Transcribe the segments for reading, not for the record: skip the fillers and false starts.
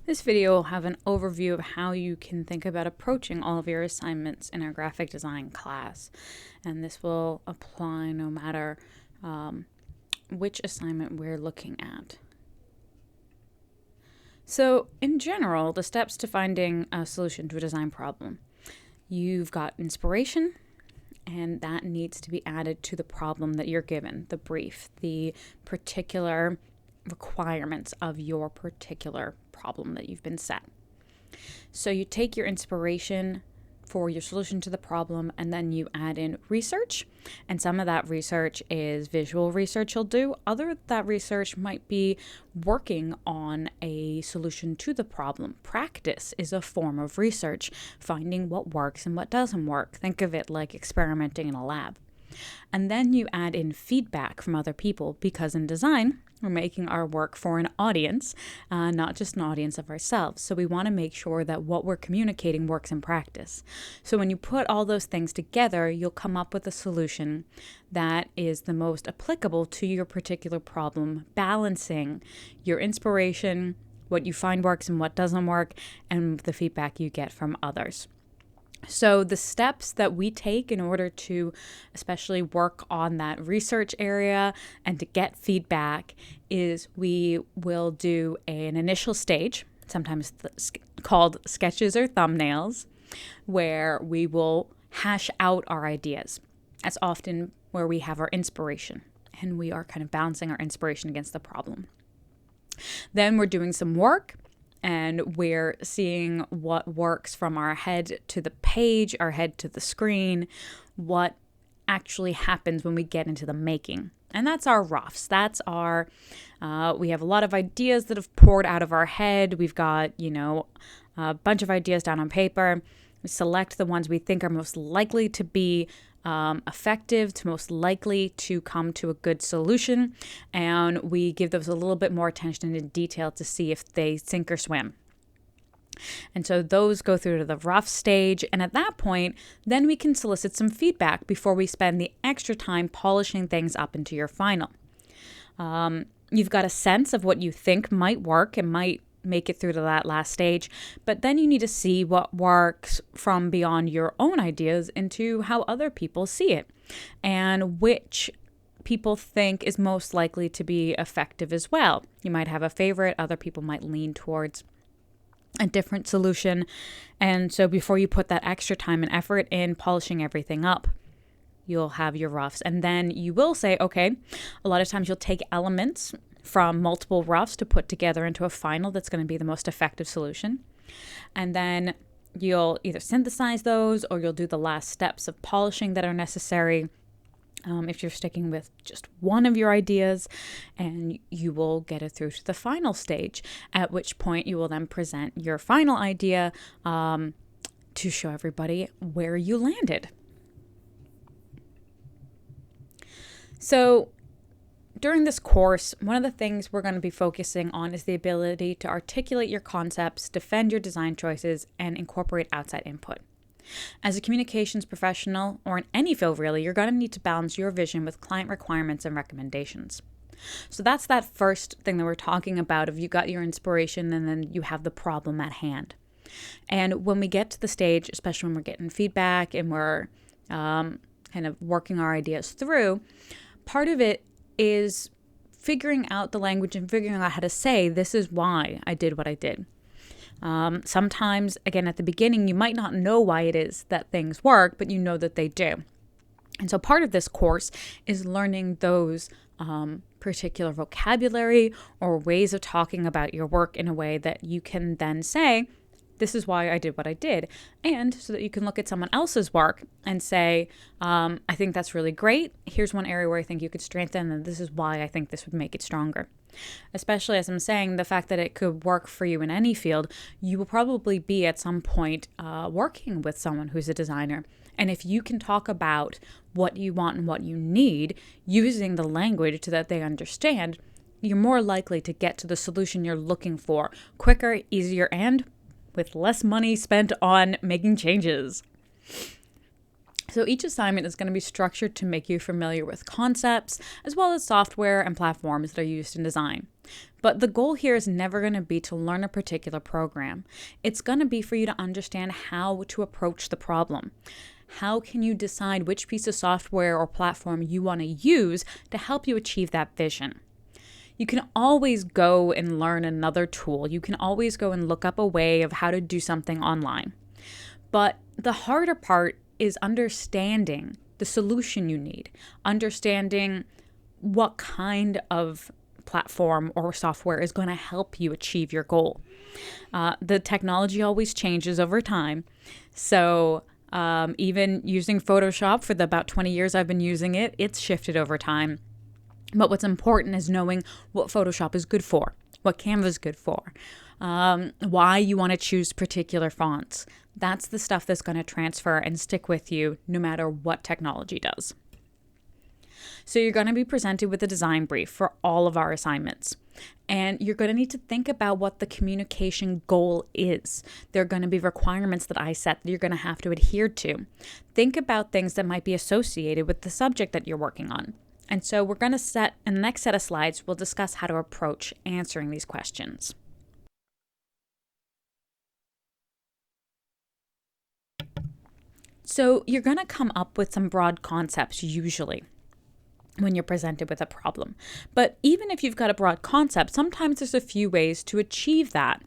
This video will have an overview of how you can think about approaching all of your assignments in our graphic design class. And this will apply no matter which assignment we're looking at. So in general, the steps to finding a solution to a design problem. You've got inspiration, and that needs to be added to the problem that you're given, the brief, the particular requirements of your particular problem that you've been set. So you take your inspiration for your solution to the problem, and then you add in research. And some of that research is visual research you'll do. Other that research might be working on a solution to the problem. Practice is a form of research, finding what works and what doesn't work. Think of it like experimenting in a lab. And then you add in feedback from other people, because in design, we're making our work for an audience, not just an audience of ourselves. So we want to make sure that what we're communicating works in practice. So when you put all those things together, you'll come up with a solution that is the most applicable to your particular problem, balancing your inspiration, what you find works and what doesn't work, and the feedback you get from others. So the steps that we take in order to especially work on that research area and to get feedback is we will do an initial stage, sometimes called sketches or thumbnails, where we will hash out our ideas. That's often where we have our inspiration, and we are kind of balancing our inspiration against the problem. Then we're doing some work, and we're seeing what works from our head to the page, our head to the screen, what actually happens when we get into the making. And that's our roughs. That's our, we have a lot of ideas that have poured out of our head. We've got, a bunch of ideas down on paper. We select the ones we think are most likely to be effective, to most likely to come to a good solution, and we give those a little bit more attention and detail to see if they sink or swim. And so those go through to the rough stage, and at that point, then we can solicit some feedback before we spend the extra time polishing things up into your final. You've got a sense of what you think might work and might make it through to that last stage, but then you need to see what works from beyond your own ideas into how other people see it and which people think is most likely to be effective as well. You might have a favorite, other people might lean towards a different solution. And so before you put that extra time and effort in polishing everything up, you'll have your roughs. And then you will say, okay, a lot of times you'll take elements from multiple roughs to put together into a final that's going to be the most effective solution. And then you'll either synthesize those or you'll do the last steps of polishing that are necessary if you're sticking with just one of your ideas, and you will get it through to the final stage, at which point you will then present your final idea to show everybody where you landed. So during this course, one of the things we're going to be focusing on is the ability to articulate your concepts, defend your design choices, and incorporate outside input. As a communications professional, or in any field really, you're going to need to balance your vision with client requirements and recommendations. So that's that first thing that we're talking about, if you got your inspiration and then you have the problem at hand. And when we get to the stage, especially when we're getting feedback and we're kind of working our ideas through, part of it is figuring out the language and figuring out how to say, this is why I did what I did. Sometimes, again, at the beginning, you might not know why it is that things work, but you know that they do. And so part of this course is learning those particular vocabulary or ways of talking about your work in a way that you can then say, this is why I did what I did. And so that you can look at someone else's work and say, I think that's really great. Here's one area where I think you could strengthen, and this is why I think this would make it stronger. Especially, as I'm saying, the fact that it could work for you in any field, you will probably be at some point working with someone who's a designer. And if you can talk about what you want and what you need using the language so that they understand, you're more likely to get to the solution you're looking for quicker, easier, and with less money spent on making changes. So each assignment is going to be structured to make you familiar with concepts, as well as software and platforms that are used in design. But the goal here is never going to be to learn a particular program. It's going to be for you to understand how to approach the problem. How can you decide which piece of software or platform you want to use to help you achieve that vision? You can always go and learn another tool. You can always go and look up a way of how to do something online. But the harder part is understanding the solution you need, understanding what kind of platform or software is going to help you achieve your goal. The technology always changes over time. So even using Photoshop for the about 20 years I've been using it, it's shifted over time. But what's important is knowing what Photoshop is good for, what Canva is good for, why you want to choose particular fonts. That's the stuff that's going to transfer and stick with you no matter what technology does. So you're going to be presented with a design brief for all of our assignments. And you're going to need to think about what the communication goal is. There are going to be requirements that I set that you're going to have to adhere to. Think about things that might be associated with the subject that you're working on. And so we're going to set, in the next set of slides, we'll discuss how to approach answering these questions. So you're going to come up with some broad concepts usually when you're presented with a problem. But even if you've got a broad concept, sometimes there's a few ways to achieve that.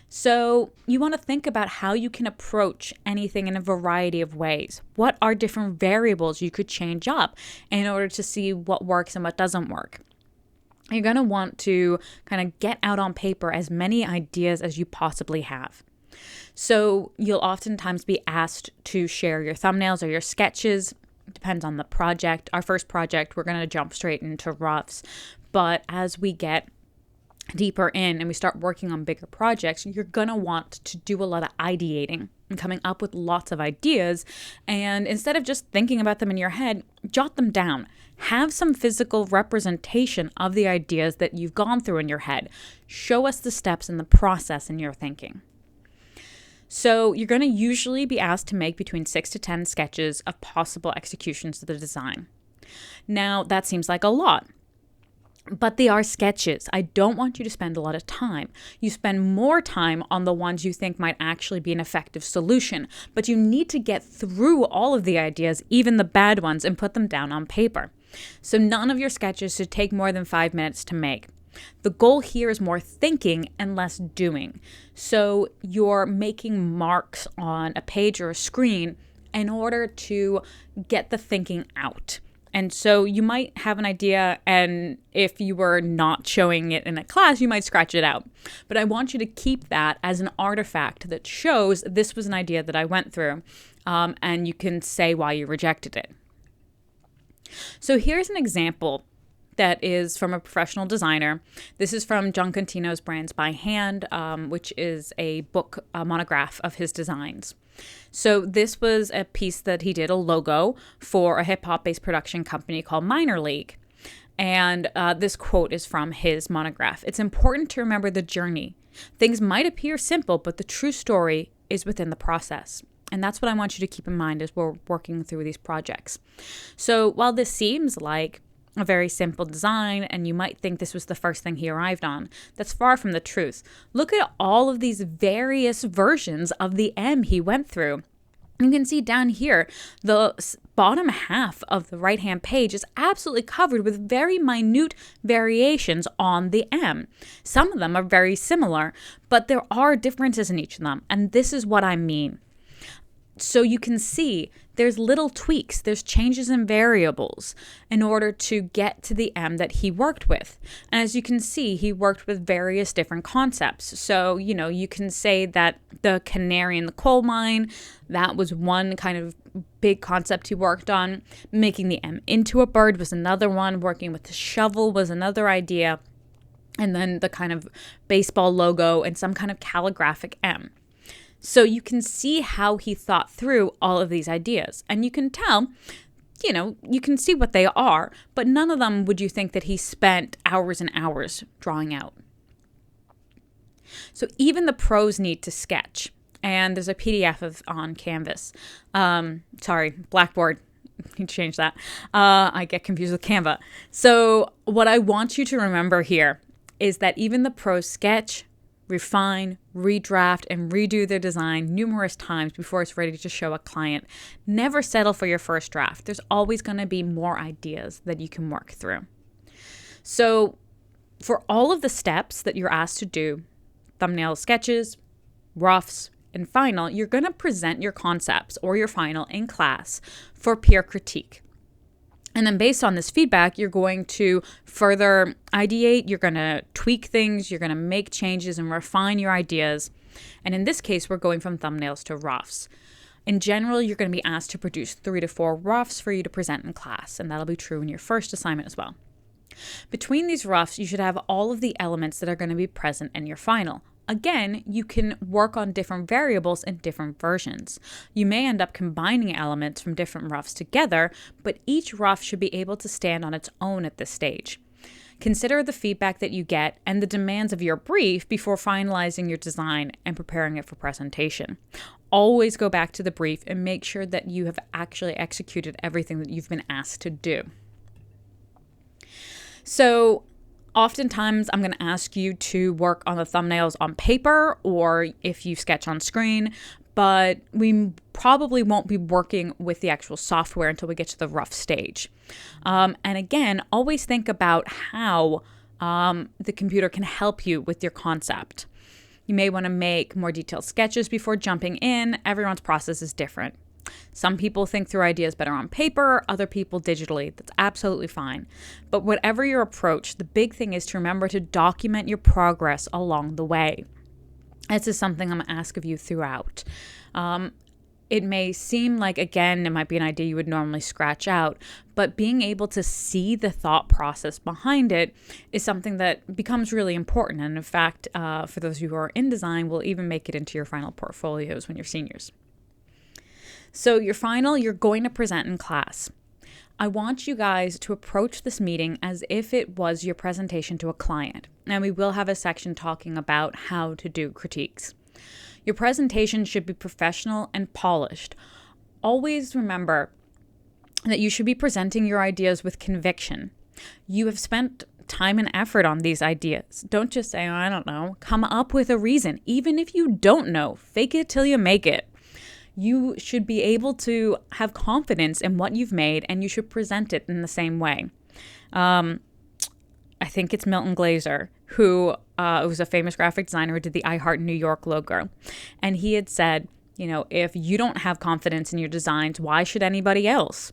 So you want to think about how you can approach anything in a variety of ways. What are different variables you could change up in order to see what works and what doesn't work? You're going to want to kind of get out on paper as many ideas as you possibly have. So you'll oftentimes be asked to share your thumbnails or your sketches. Depends on the project. Our first project, we're going to jump straight into roughs. But as we get deeper in and we start working on bigger projects, you're going to want to do a lot of ideating and coming up with lots of ideas. And instead of just thinking about them in your head, jot them down. Have some physical representation of the ideas that you've gone through in your head. Show us the steps in the process in your thinking. So you're going to usually be asked to make between 6 to 10 sketches of possible executions of the design. Now, that seems like a lot, but they are sketches. I don't want you to spend a lot of time. You spend more time on the ones you think might actually be an effective solution, but you need to get through all of the ideas, even the bad ones, and put them down on paper. So none of your sketches should take more than 5 minutes to make. The goal here is more thinking and less doing. So you're making marks on a page or a screen in order to get the thinking out. And so you might have an idea, and if you were not showing it in a class, you might scratch it out. But I want you to keep that as an artifact that shows this was an idea that I went through, and you can say why you rejected it. So here's an example that is from a professional designer. This is from John Contino's Brands by Hand, which is a book, a monograph of his designs. So this was a piece that he did, a logo for a hip-hop-based production company called Minor League. And this quote is from his monograph. "It's important to remember the journey. Things might appear simple, but the true story is within the process." And that's what I want you to keep in mind as we're working through these projects. So while this seems like a very simple design, and you might think this was the first thing he arrived on, that's far from the truth. Look at all of these various versions of the M he went through. You can see down here, the bottom half of the right-hand page is absolutely covered with very minute variations on the M. Some of them are very similar, but there are differences in each of them, and this is what I mean. So you can see there's little tweaks, there's changes in variables in order to get to the M that he worked with. And as you can see, he worked with various different concepts. So, you can say that the canary in the coal mine, that was one kind of big concept he worked on. Making the M into a bird was another one. Working with the shovel was another idea. And then the kind of baseball logo and some kind of calligraphic M. So you can see how he thought through all of these ideas. And you can tell, you can see what they are, but none of them would you think that he spent hours and hours drawing out. So even the pros need to sketch. and there's a PDF on Canvas. Blackboard. You change that. I get confused with Canva. So what I want you to remember here is that even the pros sketch, refine, redraft, and redo their design numerous times before it's ready to show a client. Never settle for your first draft. There's always going to be more ideas that you can work through. So for all of the steps that you're asked to do, thumbnail sketches, roughs, and final, you're going to present your concepts or your final in class for peer critique. And then based on this feedback, you're going to further ideate, you're going to tweak things, you're going to make changes and refine your ideas. And in this case, we're going from thumbnails to roughs. In general, you're going to be asked to produce 3 to 4 roughs for you to present in class, and that'll be true in your first assignment as well. Between these roughs, you should have all of the elements that are going to be present in your final. Again, you can work on different variables in different versions. You may end up combining elements from different roughs together, but each rough should be able to stand on its own at this stage. Consider the feedback that you get and the demands of your brief before finalizing your design and preparing it for presentation. Always go back to the brief and make sure that you have actually executed everything that you've been asked to do. So, oftentimes, I'm going to ask you to work on the thumbnails on paper or if you sketch on screen, but we probably won't be working with the actual software until we get to the rough stage. And again, always think about how the computer can help you with your concept. You may want to make more detailed sketches before jumping in. Everyone's process is different. Some people think through ideas better on paper, other people digitally. That's absolutely fine. But whatever your approach, the big thing is to remember to document your progress along the way. This is something I'm going to ask of you throughout. It may seem like, again, it might be an idea you would normally scratch out, but being able to see the thought process behind it is something that becomes really important. And in fact, for those of you who are in design, will even make it into your final portfolios when you're seniors. So your final, you're going to present in class. I want you guys to approach this meeting as if it was your presentation to a client, and we will have a section talking about how to do critiques. Your presentation should be professional and polished. Always remember that you should be presenting your ideas with conviction. You have spent time and effort on these ideas. Don't just say, oh, I don't know. Come up with a reason. Even if you don't know, fake it till you make it. You should be able to have confidence in what you've made, and you should present it in the same way. I think it's Milton Glaser, who was a famous graphic designer who did the I Heart New York logo. And he had said, if you don't have confidence in your designs, why should anybody else?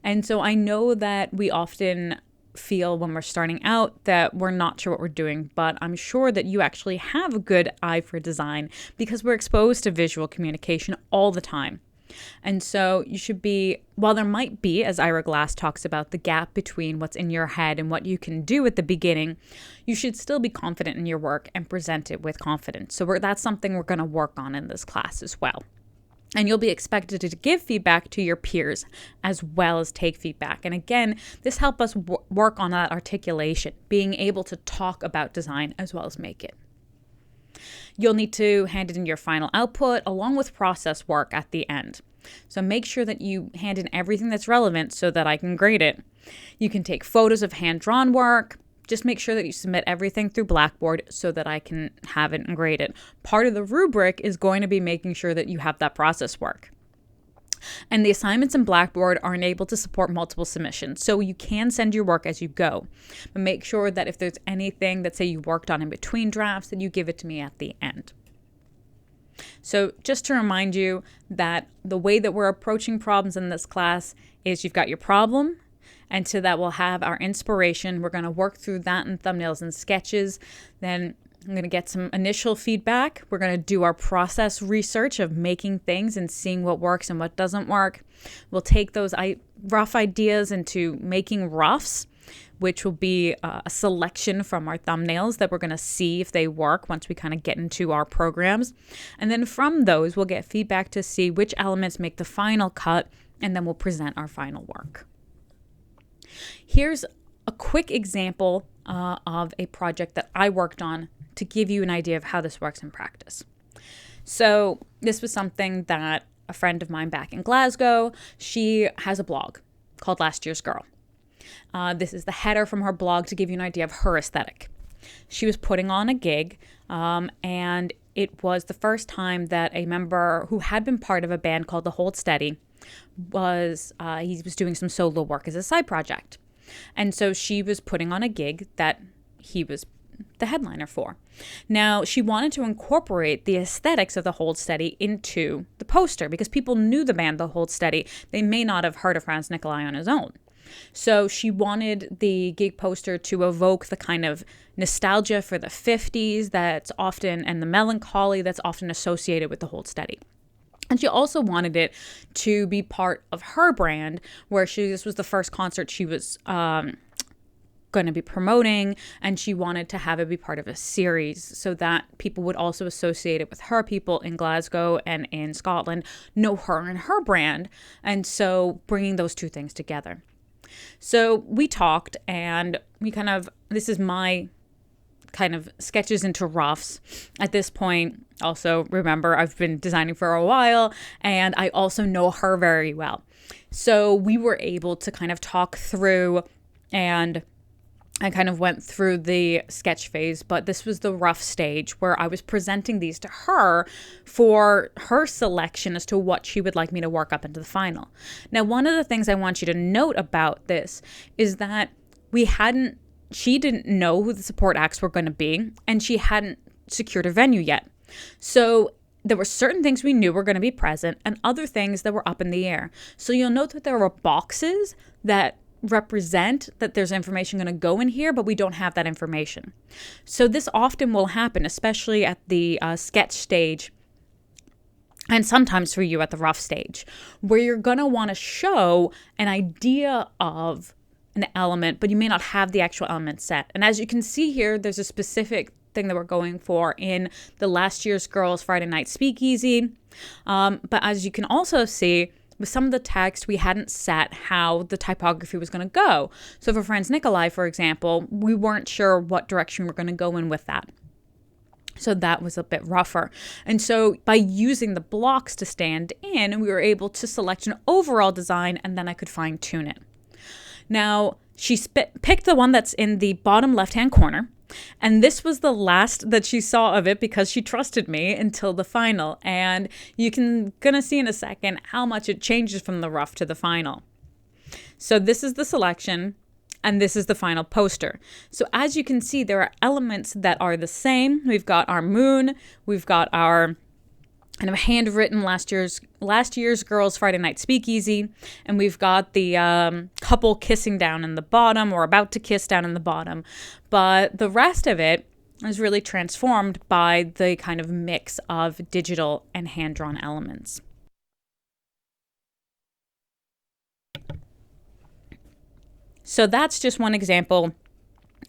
And so I know that we often feel when we're starting out that we're not sure what we're doing, but I'm sure that you actually have a good eye for design because we're exposed to visual communication all the time. And so you should be, while there might be, as Ira Glass talks about, the gap between what's in your head and what you can do at the beginning, you should still be confident in your work and present it with confidence. So that's something we're going to work on in this class as well. And you'll be expected to give feedback to your peers as well as take feedback. And again, this helps us work on that articulation, being able to talk about design as well as make it. You'll need to hand in your final output along with process work at the end. So make sure that you hand in everything that's relevant so that I can grade it. You can take photos of hand-drawn work. Just make sure that you submit everything through Blackboard so that I can have it and grade it. Part of the rubric is going to be making sure that you have that process work. And the assignments in Blackboard are enabled to support multiple submissions, so you can send your work as you go. But make sure that if there's anything that, say, you worked on in between drafts, that you give it to me at the end. So just to remind you that the way that we're approaching problems in this class is you've got your problem, and so that we'll have our inspiration. We're going to work through that in thumbnails and sketches. Then I'm going to get some initial feedback. We're going to do our process research of making things and seeing what works and what doesn't work. We'll take those rough ideas into making roughs, which will be a selection from our thumbnails that we're going to see if they work once we kind of get into our programs. And then from those, we'll get feedback to see which elements make the final cut, and then we'll present our final work. Here's a quick example of a project that I worked on to give you an idea of how this works in practice. So this was something that a friend of mine back in Glasgow, she has a blog called Last Year's Girl. This is the header from her blog to give you an idea of her aesthetic. She was putting on a gig, and it was the first time that a member who had been part of a band called the Hold Steady he was doing some solo work as a side project. And so she was putting on a gig that he was the headliner for. Now, she wanted to incorporate the aesthetics of the Hold Steady into the poster because people knew the band the Hold Steady. They may not have heard of Franz Nicolai on his own. So she wanted the gig poster to evoke the kind of nostalgia for the 50s and the melancholy that's often associated with the Hold Steady. And she also wanted it to be part of her brand, where this was the first concert she was going to be promoting, and she wanted to have it be part of a series so that people would also associate it with her. People in Glasgow and in Scotland know her and her brand, and so bringing those two things together. So we talked, and this is my kind of sketches into roughs. At this point, also remember, I've been designing for a while, and I also know her very well. So we were able to kind of talk through, and I kind of went through the sketch phase, but this was the rough stage where I was presenting these to her for her selection as to what she would like me to work up into the final. Now, one of the things I want you to note about this is that she didn't know who the support acts were going to be, and she hadn't secured a venue yet. So there were certain things we knew were going to be present and other things that were up in the air. So you'll note that there were boxes that represent that there's information going to go in here, but we don't have that information. So this often will happen, especially at the sketch stage, and sometimes for you at the rough stage, where you're going to want to show an idea of an element, but you may not have the actual element set. And as you can see here, there's a specific thing that we're going for in the Last Year's Girls Friday Night Speakeasy. But as you can also see, with some of the text, we hadn't set how the typography was going to go. So for Franz Nicolai, for example, we weren't sure what direction we're going to go in with that. So that was a bit rougher. And so by using the blocks to stand in, we were able to select an overall design, and then I could fine tune it. Now, she picked the one that's in the bottom left-hand corner, and this was the last that she saw of it because she trusted me until the final. And gonna see in a second how much it changes from the rough to the final. So this is the selection, and this is the final poster. So as you can see, there are elements that are the same. We've got our moon, we've got our kind of handwritten last year's Girls Friday Night Speakeasy, and we've got the couple kissing down in the bottom, or about to kiss down in the bottom. But the rest of it is really transformed by the kind of mix of digital and hand-drawn elements. So that's just one example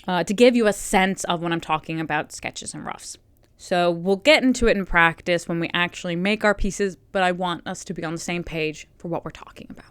to give you a sense of when I'm talking about sketches and roughs. So we'll get into it in practice when we actually make our pieces, but I want us to be on the same page for what we're talking about.